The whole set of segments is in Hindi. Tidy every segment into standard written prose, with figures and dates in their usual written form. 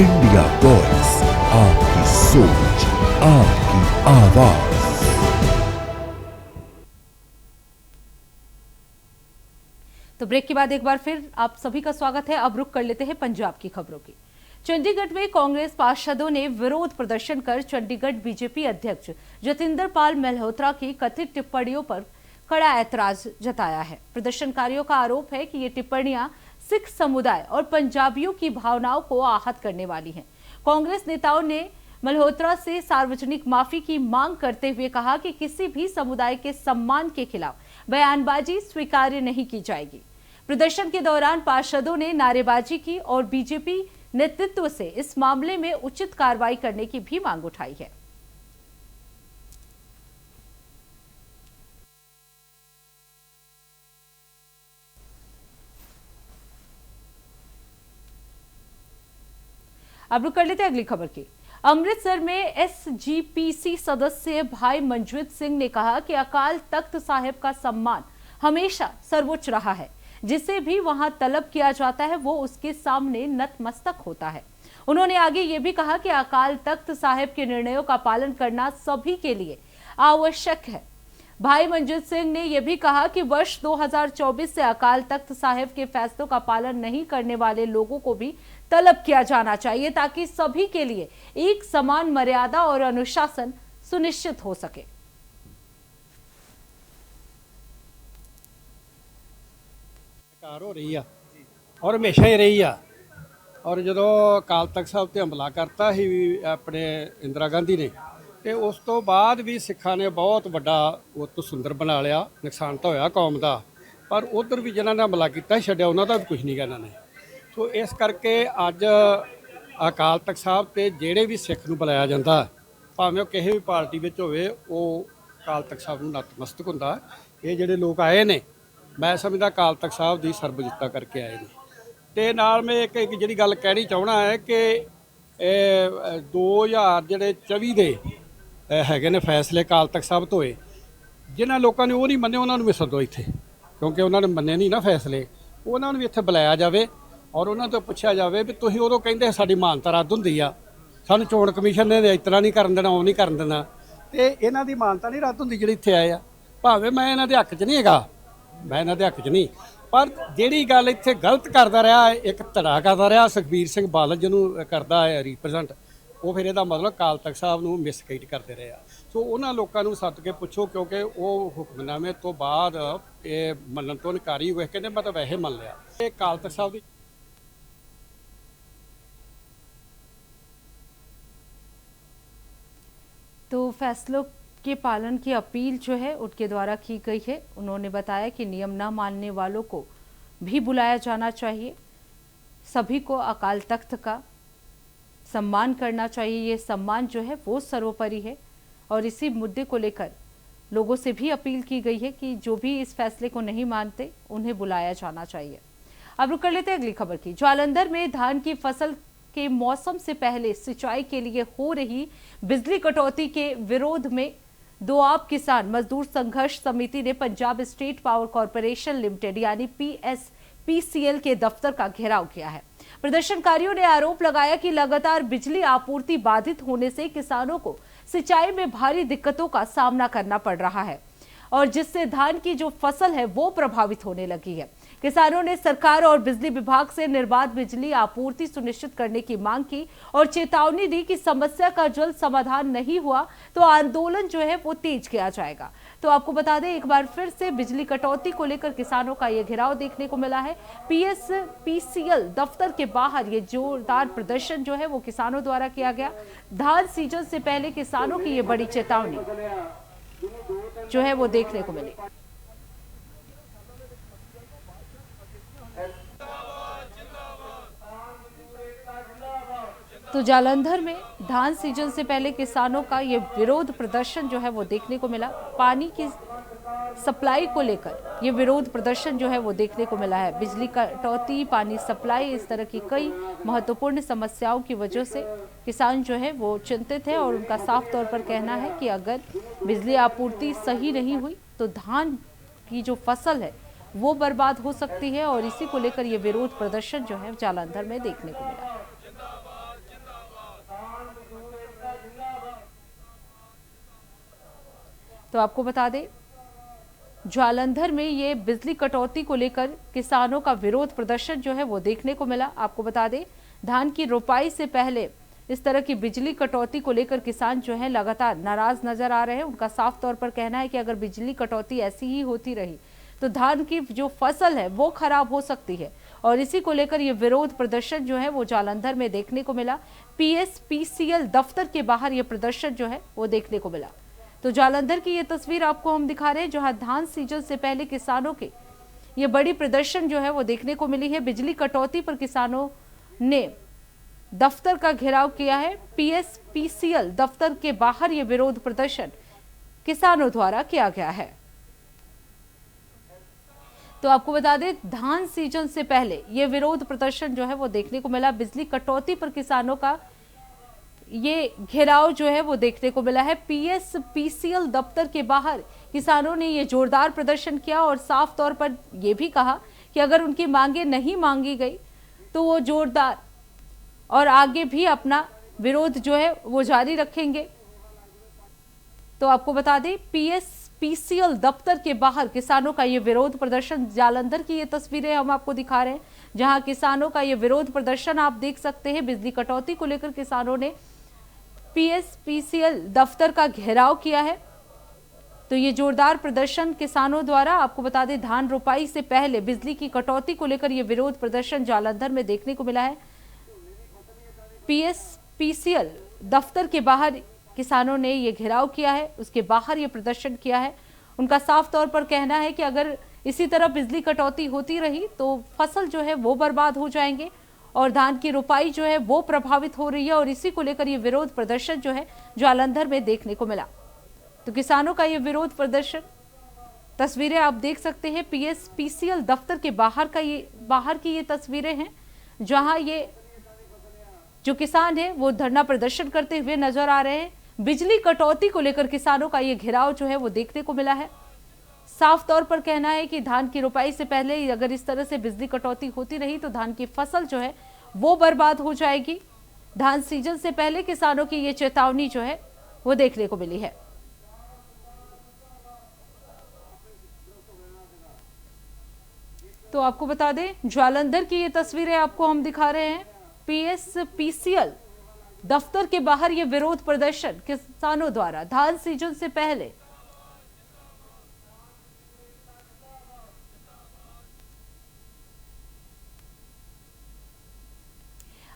इंडिया वॉइस, आपकी सोच, आपकी आवाज। तो ब्रेक के बाद एक बार फिर आप सभी का स्वागत है। अब रुक कर लेते हैं पंजाब की खबरों की। चंडीगढ़ में कांग्रेस पार्षदों ने विरोध प्रदर्शन कर चंडीगढ़ बीजेपी अध्यक्ष जतिंदर पाल मल्होत्रा की कथित टिप्पणियों पर कड़ा ऐतराज जताया है। प्रदर्शनकारियों का आरोप है कि ये टिप्पणियां सिख समुदाय और पंजाबियों की भावनाओं को आहत करने वाली हैं। कांग्रेस नेताओं ने मल्होत्रा से सार्वजनिक माफी की मांग करते हुए कहा कि किसी भी समुदाय के सम्मान के खिलाफ बयानबाजी स्वीकार्य नहीं की जाएगी। प्रदर्शन के दौरान पार्षदों ने नारेबाजी की और बीजेपी नेतृत्व से इस मामले में उचित कार्रवाई करने की भी मांग उठाई है। अब रुक कर लेते हैं अगली खबर की। अमृतसर में एसजीपीसी सदस्य भाई मनजीत सिंह ने कहा कि अकाल तख्त साहिब का सम्मान हमेशा सर्वोच्च रहा है। जिसे भी वहां तलब किया जाता है वो उसके सामने नतमस्तक होता है। उन्होंने आगे ये भी कहा कि अकाल तख्त साहिब के निर्णयों का पालन करना सभी के लिए आवश्यक है। भाई मनजीत सिंह ने यह भी कहा कि वर्ष 2024 से अकाल तख्त साहिब के फैसलों का पालन नहीं करने वाले लोगों को भी तलब किया जाना चाहिए ताकि सभी के लिए एक समान मर्यादा और अनुशासन सुनिश्चित हो सके। हो रही है और हमेशा ही रही है। और जो अकाल तख्त साहब ते हमला करता ही अपने इंदिरा गांधी ने तो उस तो बाद भी सिखा ने बहुत वड्डा वो तो सुंदर बना लिया, नुकसान तो होया कौम का, पर उधर भी जिन्होंने हमला किया छड्या उन्होंने भी कुछ नहीं कहना ने। सो इस करके अज अकाल तख्त साहब ते जेड़े भी सिख नूं बुलाया जाता भावें किसी भी पार्टी में होवे वो अकाल तख्त साहब नूं नतमस्तक हुंदा। ये जिहड़े लोग आए ने मैं समझदा अकाल तख्त साहब की सर्वजिता करके आए ने। ते नाल मैं एक जिहड़ी गल कहनी चाहना है कि 2024 दे हैगे ने फैसले अकाल तख्त साहब तो होए, जिन्हां लोगों ने वो नहीं मन्ने उन्होंने भी सदो इत्थे, क्योंकि उन्होंने मन्ने नहीं ना फैसले, उन्होंने भी इत्थे बुलाया जाए और उन्होंने तो पूछा जाए भी तुसीं उदों कहिंदे साडी मानता रद्द हुंदी आ, सानूं चोण कमीशन ने इतना नहीं करन देना वो नहीं करन देना, ते इन्हां दी मानता नहीं रद्द हुंदी जिहड़ी इत्थे आए आ। भावें मैं इन्हां दे हक च नहीं हैगा, मैं इन्हां दे हक च नहीं, पर जिहड़ी गल इत्थे गलत करदा रहा एक धड़ा करदा रहा सुखबीर सिंह बादल जिहनूं करदा है रिप्रजेंट, वो फिर ਇਹਦਾ मतलब अकाल तख्त साहब ਨੂੰ ਮਿਸਗਾਈਡ ਕਰਦੇ ਰਹੇ ਆ। ਸੋ ਉਹਨਾਂ ਲੋਕਾਂ ਨੂੰ ਸੱਦ ਕੇ ਪੁੱਛੋ, ਕਿਉਂਕਿ ਉਹ ਹੁਕਮਨਾਮੇ ਤੋਂ ਬਾਅਦ ਇਹ ਮੰਨਣ ਤੋਂ ਇਨਕਾਰੀ ਹੋਏ, ਕਹਿੰਦੇ ਮੈਂ ਤਾਂ ਵੈਸੇ ਮੰਨ ਲਿਆ। ਇਹ ਅਕਾਲ ਤਖ਼ਤ ਸਾਹਿਬ ਦੀ तो फैसलों के पालन की अपील जो है उनके द्वारा की गई है। उन्होंने बताया कि नियम न मानने वालों को भी बुलाया जाना चाहिए, सभी को अकाल तख्त का सम्मान करना चाहिए। ये सम्मान जो है वो सर्वोपरि है और इसी मुद्दे को लेकर लोगों से भी अपील की गई है कि जो भी इस फैसले को नहीं मानते उन्हें बुलाया जाना चाहिए। अब रुक कर लेते हैं अगली खबर की। जालंधर में धान की फसल के मौसम से पहले सिंचाई के लिए हो रही बिजली कटौती के विरोध में दोआब किसान मजदूर संघर्ष समिति ने Punjab state power corporation limited यानी PSPCL के दफ्तर का घेराव किया है। प्रदर्शनकारियों ने आरोप लगाया कि लगातार बिजली आपूर्ति बाधित होने से किसानों को सिंचाई में भारी दिक्कतों का सामना करना पड़ रहा है और जिससे धान की जो फसल है वो प्रभावित होने लगी है। किसानों ने सरकार और बिजली विभाग से निर्बाध बिजली आपूर्ति सुनिश्चित करने की मांग की और चेतावनी दी कि समस्या का जल्द समाधान नहीं हुआ तो आंदोलन जो है वो तेज किया जाएगा। तो आपको बता दें एक बार फिर से बिजली कटौती को लेकर किसानों का ये घेराव देखने को मिला है। PSPCL दफ्तर के बाहर ये जोरदार प्रदर्शन जो है वो किसानों द्वारा किया गया। धान सीजन से पहले किसानों की ये बड़ी चेतावनी जो है वो देखने को मिली। तो जालंधर में धान सीजन से पहले किसानों का ये विरोध प्रदर्शन जो है वो देखने को मिला। पानी की सप्लाई को लेकर ये विरोध प्रदर्शन जो है वो देखने को मिला है। बिजली कटौती, पानी सप्लाई, इस तरह की कई महत्वपूर्ण समस्याओं की वजह से किसान जो है वो चिंतित है और उनका साफ तौर पर कहना है कि अगर बिजली आपूर्ति सही नहीं हुई तो धान की जो फसल है वो बर्बाद हो सकती है और इसी को लेकर ये विरोध प्रदर्शन जो है जालंधर में देखने को मिला। तो आपको बता दें, जालंधर में ये बिजली कटौती को लेकर किसानों का विरोध प्रदर्शन जो है वो देखने को मिला। आपको बता दें, धान की रोपाई से पहले इस तरह की बिजली कटौती को लेकर किसान जो है लगातार नाराज नजर आ रहे हैं। उनका साफ तौर पर कहना है कि अगर बिजली कटौती ऐसी ही होती रही तो धान की जो फसल है वो खराब हो सकती है, और इसी को लेकर ये विरोध प्रदर्शन जो है वो जालंधर में देखने को मिला। PSPCL दफ्तर के बाहर ये प्रदर्शन जो है वो देखने को मिला। तो जालंधर की ये तस्वीर आपको हम दिखा रहे हैं, जहां धान सीजन से पहले किसानों के ये बड़ी प्रदर्शन जो है वो देखने को मिली है। बिजली कटौती पर किसानों ने दफ्तर का घेराव किया है। PSPCL दफ्तर के बाहर ये विरोध प्रदर्शन किसानों द्वारा किया गया है। तो आपको बता दें, धान सीजन से पहले ये विरोध प्रदर्शन जो है वो देखने को मिला। बिजली कटौती पर किसानों का ये घेराव जो है वो देखने को मिला है। PSPCL दफ्तर के बाहर किसानों ने ये जोरदार प्रदर्शन किया और साफ तौर पर यह भी कहा कि अगर उनकी मांगे नहीं मांगी गई तो वो जोरदार और आगे भी अपना विरोध जो है वो जारी रखेंगे। तो आपको बता दें, PSPCL दफ्तर के बाहर किसानों का ये विरोध प्रदर्शन, जालंधर की ये तस्वीरें हम आपको दिखा रहे हैं, जहां किसानों का ये विरोध प्रदर्शन आप देख सकते हैं। बिजली कटौती को लेकर किसानों ने PSPCL दफ्तर का घेराव किया है। तो ये जोरदार प्रदर्शन किसानों द्वारा, आपको बता दें, धान रोपाई से पहले बिजली की कटौती को लेकर ये विरोध प्रदर्शन जालंधर में देखने को मिला है। PSPCL दफ्तर के बाहर किसानों ने ये घेराव किया है, उसके बाहर ये प्रदर्शन किया है। उनका साफ तौर पर कहना है कि अगर इसी तरह बिजली कटौती होती रही तो फसल जो है वो बर्बाद हो जाएंगे और धान की रोपाई जो है वो प्रभावित हो रही है, और इसी को लेकर ये विरोध प्रदर्शन जो है जालंधर में देखने को मिला। तो किसानों का ये विरोध प्रदर्शन, तस्वीरें आप देख सकते हैं। PSPCL दफ्तर के बाहर की ये तस्वीरें हैं, जहां ये जो किसान है वो धरना प्रदर्शन करते हुए नजर आ रहे हैं। बिजली कटौती को लेकर किसानों का ये घेराव जो है वो देखने को मिला है। साफ तौर पर कहना है कि धान की रोपाई से पहले अगर इस तरह से बिजली कटौती होती रही तो धान की फसल जो है वो बर्बाद हो जाएगी। धान सीजन से पहले किसानों की ये चेतावनी जो है वो देखने को मिली है। तो आपको बता दें, जालंधर की ये तस्वीरें आपको हम दिखा रहे हैं। PSPCL दफ्तर के बाहर ये विरोध प्रदर्शन किसानों द्वारा धान सीजन से पहले।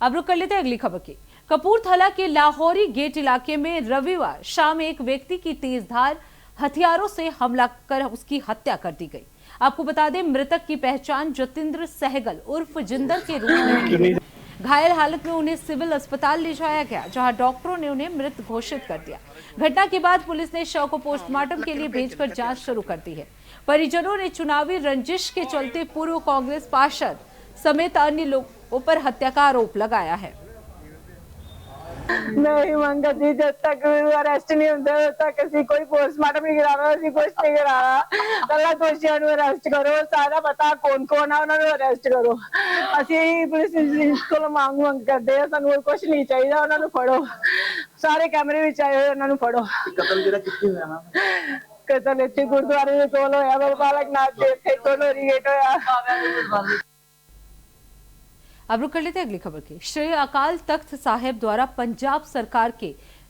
अब रुक कर लेते हैं अगली खबर की। कपूरथला के लाहौरी गेट इलाके में रविवार शाम एक व्यक्ति की तेजधार हथियारों से हमला कर उसकी हत्या कर दी गई। आपको बता दें, मृतक की पहचान जतिंद्र सहगल उर्फ जिंदर के रूप में हुई। घायल हालत में उन्हें सिविल अस्पताल ले जाया गया, जहां डॉक्टरों ने उन्हें मृत घोषित कर दिया। घटना के बाद पुलिस ने शव को पोस्टमार्टम के लिए भेजकर जांच शुरू कर दी है। परिजनों ने चुनावी रंजिश के चलते पूर्व कांग्रेस पार्षद समेत अन्य लोगों पर हत्या का आरोप लगाया है। नहीं मंगती, जब तक अरेस्ट नहीं होता तब तक ਅਸੀਂ ਕੋਈ पोस्टमार्टम नहीं करा रहा, ਅਸੀਂ कुछ नहीं करा रहा। ਪਹਿਲਾਂ ਦੋਸ਼ੀਆਂ ਨੂੰ ਅਰੈਸਟ ਕਰੋ, ਸਾਰਾ ਪਤਾ ਕੌਣ ਕੌਣ ਆ ਉਹਨਾਂ ਨੂੰ ਅਰੈਸਟ ਕਰੋ। ਅਸੀਂ ਪੁਲਿਸ ਕੋਲ ਮੰਗ ਕਰਦੇ ਆ, ਸਾਨੂੰ ਕੁਝ ਨਹੀਂ ਚਾਹੀਦਾ, ਉਹਨਾਂ ਨੂੰ ਫੜੋ। ਸਾਰੇ ਕੈਮਰੇ ਵਿੱਚ ਆਏ ਹੋਏ, ਉਹਨਾਂ ਨੂੰ ਫੜੋ। ਕਤਲ ਜਿਹੜਾ ਕਿੱਥੇ ਹੋਇਆ ਨਾ? ਕਤਲ ਇੱਥੇ ਗੁਰਦੁਆਰੇ ਦੇ ਕੋਲ ਹੋਇਆ, ਬਾਬਾ ਬਾਲਕ ਨਾਥ ਦੇ ਇੱਥੇ ਕੋਲ ਰੀਗੇਟ ਹੋਇਆ। अब रुक कर लेते हैं अगली खबर की। श्री अकाल तख्त साहिब द्वारा पंजाब सरकार के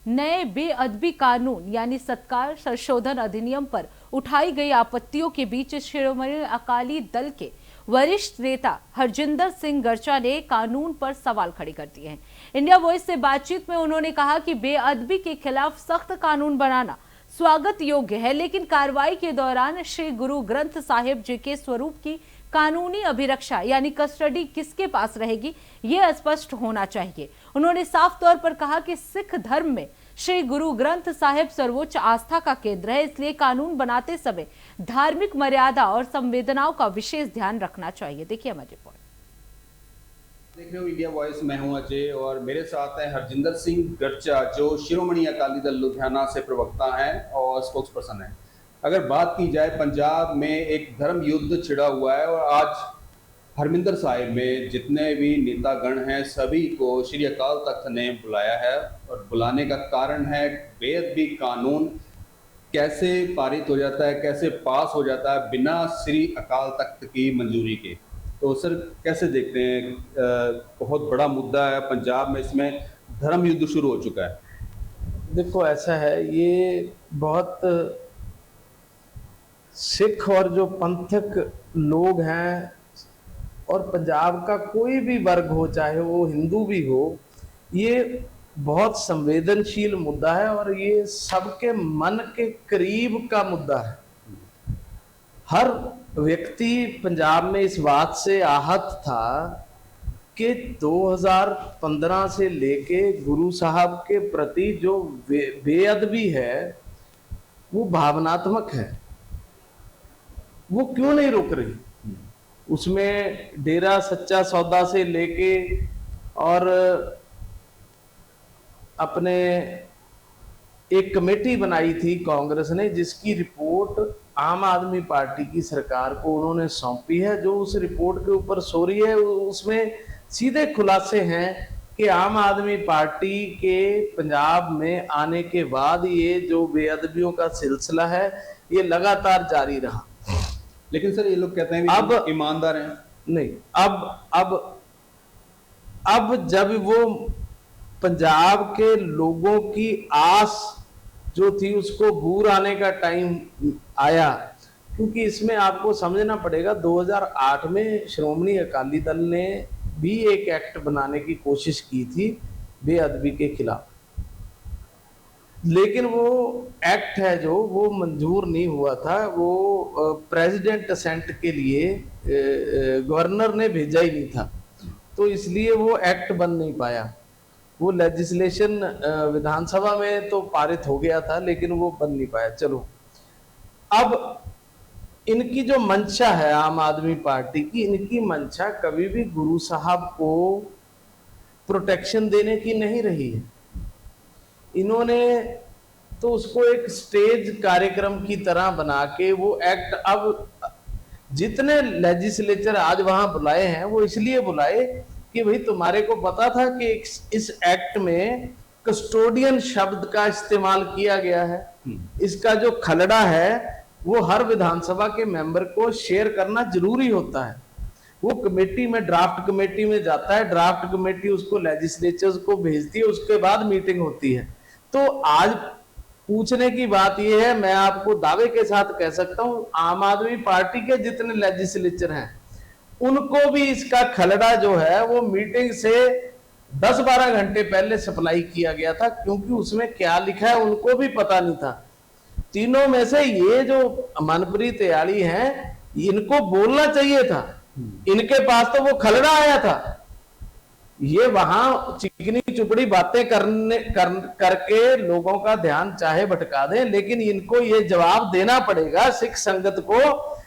नए बेअदबी कानून यानी सत्कार संशोधन अधिनियम पर उठाई गई आपत्तियों के बीच शिरोमणि अकाली दल के वरिष्ठ नेता हरजिंदर सिंह गर्चा ने कानून पर सवाल खड़े कर दिए हैं। इंडिया वॉइस से बातचीत में उन्होंने कहा कि बेअदबी के खिलाफ सख्त कानून बनाना स्वागत योग्य है, लेकिन कार्रवाई के दौरान श्री गुरु ग्रंथ साहिब जी के स्वरूप की कानूनी अभिरक्षा यानी कस्टडी किसके पास रहेगी, ये स्पष्ट होना चाहिए। उन्होंने साफ तौर पर कहा कि सिख धर्म में श्री गुरु ग्रंथ साहिब सर्वोच्च आस्था का केंद्र है, इसलिए कानून बनाते समय धार्मिक मर्यादा और संवेदनाओं का विशेष ध्यान रखना चाहिए। देखिए हमारी रिपोर्ट। देख रहे हो इंडिया वॉइस, मैं हूं अजय और मेरे साथ है हरजिंदर सिंह गर्चा, जो शिरोमणि अकाली दल लुधियाना से प्रवक्ता हैं और स्पोक्सपर्सन हैं। अगर बात की जाए, पंजाब में एक धर्म युद्ध छिड़ा हुआ है और आज हरमिंदर साहिब में जितने भी नेतागण हैं सभी को श्री अकाल तख्त ने बुलाया है, और बुलाने का कारण है बेअदबी कानून कैसे पारित हो जाता है, कैसे पास हो जाता है बिना श्री अकाल तख्त की मंजूरी के? तो सर कैसे देखते हैं? बहुत बड़ा मुद्दा है पंजाब में, इसमें धर्म युद्ध शुरू हो चुका है। देखो ऐसा है, ये बहुत सिख और जो पंथक लोग हैं और पंजाब का कोई भी वर्ग हो, चाहे वो हिंदू भी हो, ये बहुत संवेदनशील मुद्दा है और ये सबके मन के करीब का मुद्दा है। हर व्यक्ति पंजाब में इस बात से आहत था कि 2015 से लेके गुरु साहब के प्रति जो बेअदबी है वो भावनात्मक है, वो क्यों नहीं रुक रही। उसमें डेरा सच्चा सौदा से लेके और अपने एक कमेटी बनाई थी कांग्रेस ने, जिसकी रिपोर्ट आम आदमी पार्टी की सरकार को उन्होंने सौंपी है। जो उस रिपोर्ट के ऊपर सोरी है, उसमें सीधे खुलासे हैं कि आम आदमी पार्टी के पंजाब में आने के बाद ये जो बेअदबियों का सिलसिला है ये लगातार जारी रहा। लेकिन सर ये लोग कहते हैं अब ईमानदार हैं। नहीं, अब जब वो पंजाब के लोगों की आस जो थी उसको बूर आने का टाइम आया, क्योंकि इसमें आपको समझना पड़ेगा 2008 में श्रोमणी अकाली दल ने भी एक एक्ट बनाने की कोशिश की थी बेअदबी के खिलाफ, लेकिन वो एक्ट है जो वो मंजूर नहीं हुआ था। वो प्रेसिडेंट असेंट के लिए गवर्नर ने भेजा ही नहीं था, तो इसलिए वो एक्ट बन नहीं पाया। वो लेजिस्लेशन विधानसभा में तो पारित हो गया था लेकिन वो बन नहीं पाया। चलो, अब इनकी जो मंशा है आम आदमी पार्टी की, इनकी मंशा कभी भी गुरु साहब को प्रोटेक्शन देने की नहीं रही है। इन्होंने तो उसको एक स्टेज कार्यक्रम की तरह बना के वो एक्ट, अब जितने लेजिस्लेचर आज वहां बुलाए हैं वो इसलिए बुलाए कि भाई तुम्हारे को पता था कि इस एक्ट में कस्टोडियन शब्द का इस्तेमाल किया गया है, इसका जो खलड़ा है वो हर विधानसभा के मेंबर को शेयर करना जरूरी होता है। वो कमेटी में, ड्राफ्ट कमेटी में जाता है, ड्राफ्ट कमेटी उसको लेजिस्लेचर्स को भेजती है, उसके बाद मीटिंग होती है। तो आज पूछने की बात यह है, मैं आपको दावे के साथ कह सकता हूं आम आदमी पार्टी के जितने लेजिस्लेचर हैं उनको भी इसका खलड़ा जो है वो मीटिंग से 10-12 घंटे पहले सप्लाई किया गया था, क्योंकि उसमें क्या लिखा है उनको भी पता नहीं था। तीनों में से ये जो मनप्रीत याली हैं इनको बोलना चाहिए था, इनके पास तो वो खलड़ा आया था। ये वहां चिकनी चुपड़ी बातें करके लोगों का ध्यान चाहे भटका दें, लेकिन इनको ये जवाब देना पड़ेगा सिख संगत को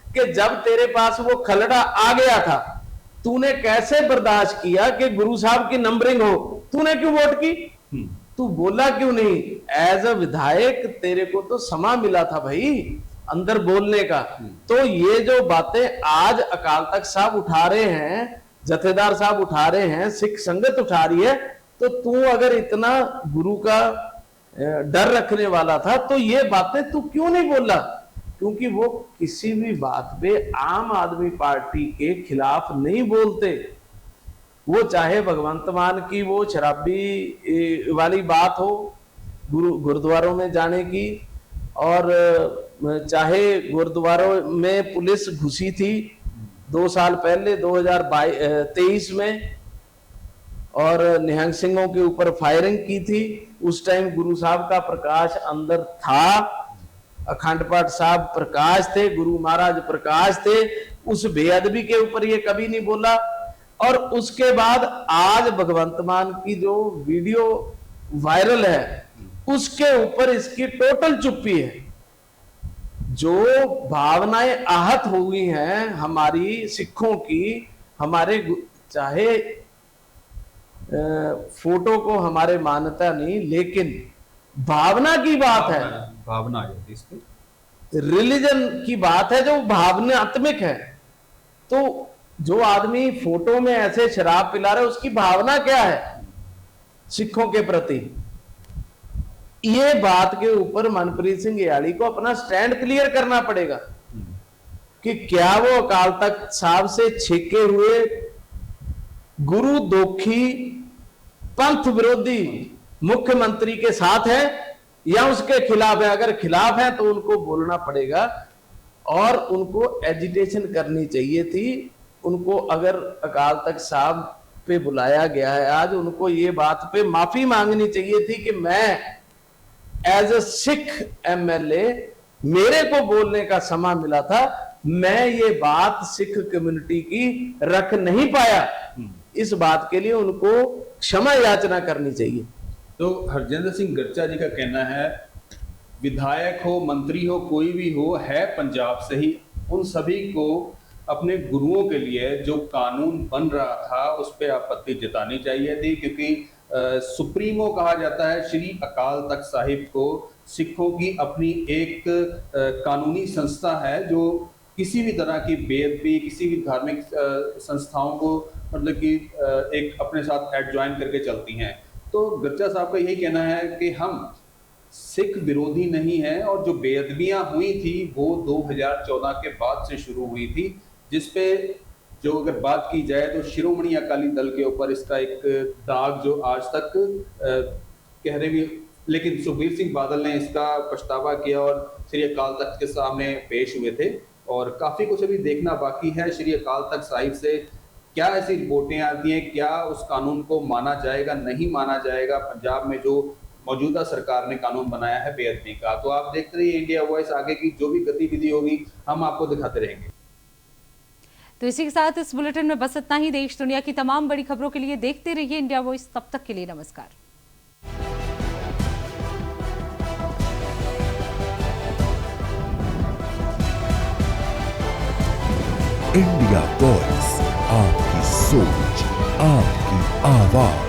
कि जब तेरे पास वो खलड़ा आ गया था तूने कैसे बर्दाश्त किया कि गुरु साहब की नंबरिंग हो, तूने क्यों वोट की, तू बोला क्यों नहीं? एज अ विधायक तेरे को तो समा मिला था भाई अंदर बोलने का। तो ये जो बातें आज अकाल तख्त साहब उठा रहे हैं, जथेदार साहब उठा रहे हैं, सिख संगत उठा रही है, तो तू अगर इतना गुरु का डर रखने वाला था तो ये बातें तू क्यों नहीं बोला? क्योंकि वो किसी भी बात पे आम आदमी पार्टी के खिलाफ नहीं बोलते। वो चाहे भगवंत मान की वो शराबी वाली बात हो गुरुद्वारों में जाने की, और चाहे गुरुद्वारों में पुलिस घुसी थी 2 साल पहले 2023 में और निहंग सिंहों के ऊपर फायरिंग की थी, उस टाइम गुरु साहब का प्रकाश अंदर था, अखंड पाठ साहब प्रकाश थे, गुरु महाराज प्रकाश थे। उस बेअदबी के ऊपर ये कभी नहीं बोला। और उसके बाद आज भगवंत मान की जो वीडियो वायरल है उसके ऊपर इसकी टोटल चुप्पी है। जो भावनाएं आहत हो गई हैं हमारी सिखों की, हमारे चाहे फोटो को हमारे मान्यता नहीं, लेकिन भावना की बात है, भावना आ जाती है इसमें, रिलीजन की बात है जो भावनात्मक है। तो जो आदमी फोटो में ऐसे शराब पिला रहा है उसकी भावना क्या है सिखों के प्रति? ये बात के ऊपर मनप्रीत सिंह याड़ी को अपना स्टैंड क्लियर करना पड़ेगा कि क्या वो अकाल तख्त साहब से छेके हुए गुरु दोखी पंथ विरोधी मुख्यमंत्री के साथ है या उसके खिलाफ है। अगर खिलाफ है तो उनको बोलना पड़ेगा और उनको एजिटेशन करनी चाहिए थी। उनको अगर अकाल तख्त साहब पे बुलाया गया है आज, उनको ये बात पे माफी मांगनी चाहिए थी कि मैं एज अ सिख एमएलए मेरे को बोलने का समय मिला था, मैं ये बात सिख कम्युनिटी की रख नहीं पाया। इस बात के लिए उनको क्षमा याचना करनी चाहिए। तो हरजिंदर सिंह गर्चा जी का कहना है विधायक हो, मंत्री हो, कोई भी हो, है पंजाब से ही, उन सभी को अपने गुरुओं के लिए जो कानून बन रहा था उस पर आपत्ति जतानी चाहिए थी, क्योंकि सुप्रीमो कहा जाता है श्री अकाल तख्त साहिब को। सिखों की अपनी एक कानूनी संस्था है जो किसी भी तरह की बेअदबी, किसी भी धार्मिक संस्थाओं को मतलब कि एक अपने साथ एडजॉइन करके चलती हैं। तो गर्चा साहब का यही कहना है कि हम सिख विरोधी नहीं है, और जो बेअदबियां हुई थी वो 2014 के बाद से शुरू हुई थी, जिसपे जो अगर बात की जाए तो शिरोमणि अकाली दल के ऊपर इसका एक दाग जो आज तक कह रहे भी, लेकिन सुखबीर सिंह बादल ने इसका पछतावा किया और श्री अकाल तख्त के सामने पेश हुए थे, और काफी कुछ अभी देखना बाकी है। श्री अकाल तख्त साहिब से क्या ऐसी रिपोर्टें आती हैं, क्या उस कानून को माना जाएगा, नहीं माना जाएगा। पंजाब में जो मौजूदा सरकार ने कानून बनाया है बेअदबी का, तो आप देखते रहिए इंडिया वॉइस, आगे की जो भी गतिविधि होगी हम आपको दिखाते रहेंगे। तो इसी के साथ इस बुलेटिन में बस इतना ही। देश दुनिया की तमाम बड़ी खबरों के लिए देखते रहिए इंडिया वॉइस। तब तक के लिए नमस्कार। इंडिया वॉइस, आपकी सोच, आपकी आवाज।